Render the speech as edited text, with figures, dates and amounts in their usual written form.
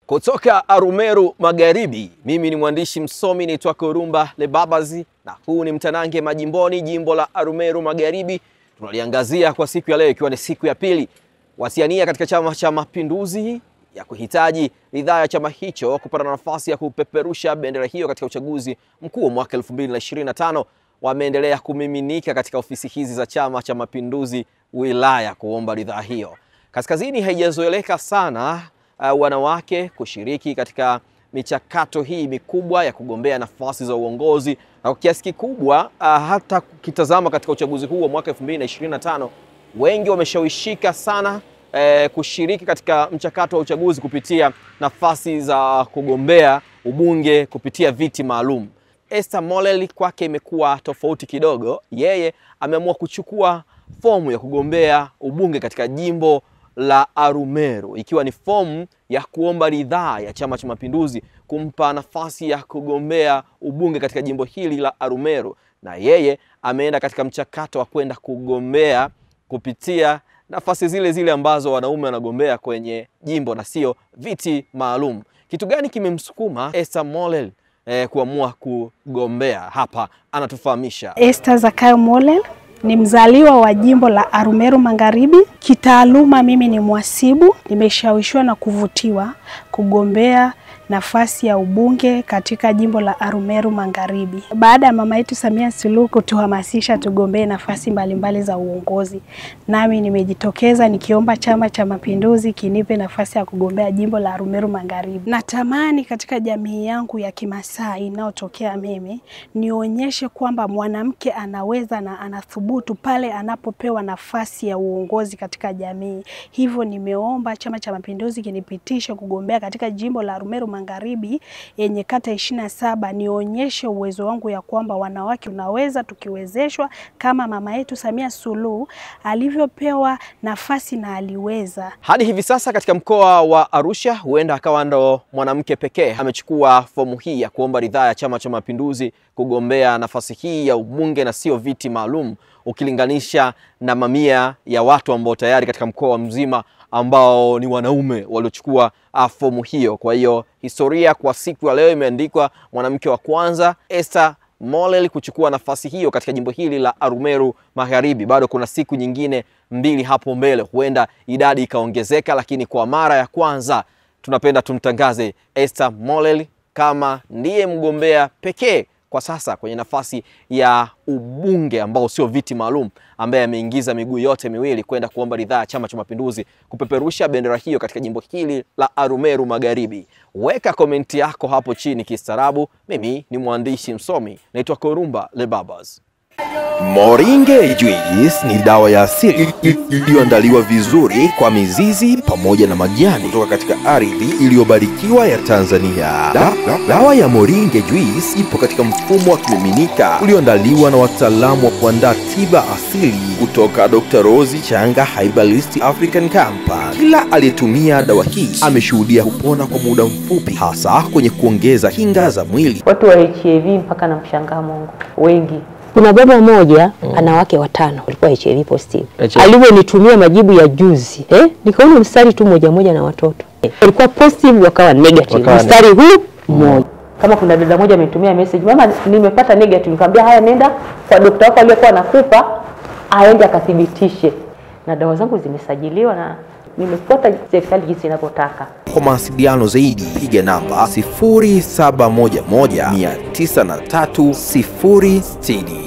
Kutoka Arumeru Magharibi, mimi ni mwandishi msomi naitwa Korumba Lebabazi, na huu ni mtanange majimboni jimbo la Arumeru Magharibi. Tunaliangazia kwa siku ya leo ikiwa ni siku ya pili. Wasiania katika Chama cha Mapinduzi ya kuhitaji ridhaa ya chama hicho kupata nafasi ya kupeperusha bendera hiyo katika uchaguzi mkuu mwaka 2025 wameendelea kumiminika katika ofisi hizi za Chama cha Mapinduzi wilaya kuomba ridhaa hiyo. Kaskazini haijazoeleka sana wanawake kushiriki katika michakato hii mikubwa ya kugombea nafasi za uongozi, na kwa kiasi kikubwa hata kitazama katika uchaguzi huu wa mwaka 2025 wengi wameshawishika sana kushiriki katika mchakato wa uchaguzi kupitia nafasi za kugombea ubunge kupitia viti maalum. Esther Mollel kwake imekuwa tofauti kidogo. Yeye ameamua kuchukua fomu ya kugombea ubunge katika jimbo la Arumeru, ikiwa ni fomu ya kuomba ridhaa ya Chama cha Mapinduzi kumpa nafasi ya kugombea ubunge katika jimbo hili la Arumeru, na yeye ameenda katika mchakato wa kwenda kugombea kupitia nafasi zile zile ambazo wanaume wanagombea kwenye jimbo na sio viti maalum. Kitu gani kimemsukuma Esther Mollel kuamua kugombea? Hapa anatufahamisha. Esther Zakayo Mollel ni mzaliwa wa jimbo la Arumeru Magharibi. Kitaaluma mimi ni mhasibu. Nimeshawishiwa na kuvutiwa kugombea nafasi ya ubunge katika jimbo la Arumeru Magharibi. Baada ya mama yetu Samia Suluhu kutuhamasisha tugombee nafasi mbalimbali za uongozi, nami nimejitokeza nikiomba Chama cha Mapinduzi kinipe nafasi ya kugombea jimbo la Arumeru Magharibi. Natamani katika jamii yangu ya Kimasai inayotokea mimi nionyeshe kwamba mwanamke anaweza na anathubutu pale anapopewa nafasi ya uongozi katika jamii. Hivyo nimeomba Chama cha Mapinduzi kinipitishe kugombea katika jimbo la Arumeru Magharibi yenye kata 27, nionyeshe uwezo wangu ya kwamba wanawake tunaweza tukiwezeshwa kama mama yetu Samia Suluhu alivyopewa nafasi na aliweza. Hadi hivi sasa katika mkoa wa Arusha huenda akawa ndo mwanamke pekee amechukua fomu hii ya kuomba ridhaa ya Chama cha Mapinduzi kugombea nafasi hii ya ubunge na sio viti maalum, ukilinganisha na mamia ya watu ambao tayari katika mkoa mzima ambao ni wanaume waliochukua fomu hiyo. Kwa hiyo historia kwa siku ya leo imeandikwa mwanamke wa kwanza Esther Mollel kuchukua nafasi hiyo katika jimbo hili la Arumeru Magharibi. Bado kuna siku nyingine mbili hapo mbele, huenda idadi ikaongezeka, lakini kwa mara ya kwanza tunapenda tumtangaze Esther Mollel kama ndiye mgombea pekee kwa sasa kwenye nafasi ya ubunge ambao sio viti maalum, ambaye ameingiza miguu yote miwili kwenda kuomba ridhaa ya Chama cha Mapinduzi kupeperusha bendera hiyo katika jimbo hili la Arumeru Magharibi. Weka komenti yako hapo chini kistaarabu. Mimi ni mwandishi msomi naitwa Korumba Lebabazi. Moringe Juice ni dawa ya asili iliyoandaliwa vizuri kwa mizizi pamoja na majani kutoka katika ardhi iliyobarikiwa ya Tanzania. Dawa ya Moringe Juice ipo katika mfumo wa kimiminika ulioandaliwa na wataalamu wa kuandaa tiba asili kutoka Dr. Rose Changa Herbalist African Company. Kila aliyetumia dawa hii ameshuhudia kupona kwa muda mfupi, hasa kwenye kuongeza kinga za mwili. Watu wa HIV mpaka na mshangaa Mungu wengi. Kuna baba mmoja ana wake 5 walikuwa HIV positive. Alivyonitumia majibu ya juzi, nikaona mstari tu moja na watoto. Walikuwa positive wakawa negative. Mstari huu mmoja. Kama kuna dada moja amenitumia message, mama nimepata negative, nikamwambia haya nenda kwa daktari wako aliyekuwa anakupa aende akathibitishe. Na dawa zangu zimesajiliwa na nimefuata serikali jinsi inavyotaka. Kwa mawasiliano zaidi piga namba 0711 903 060.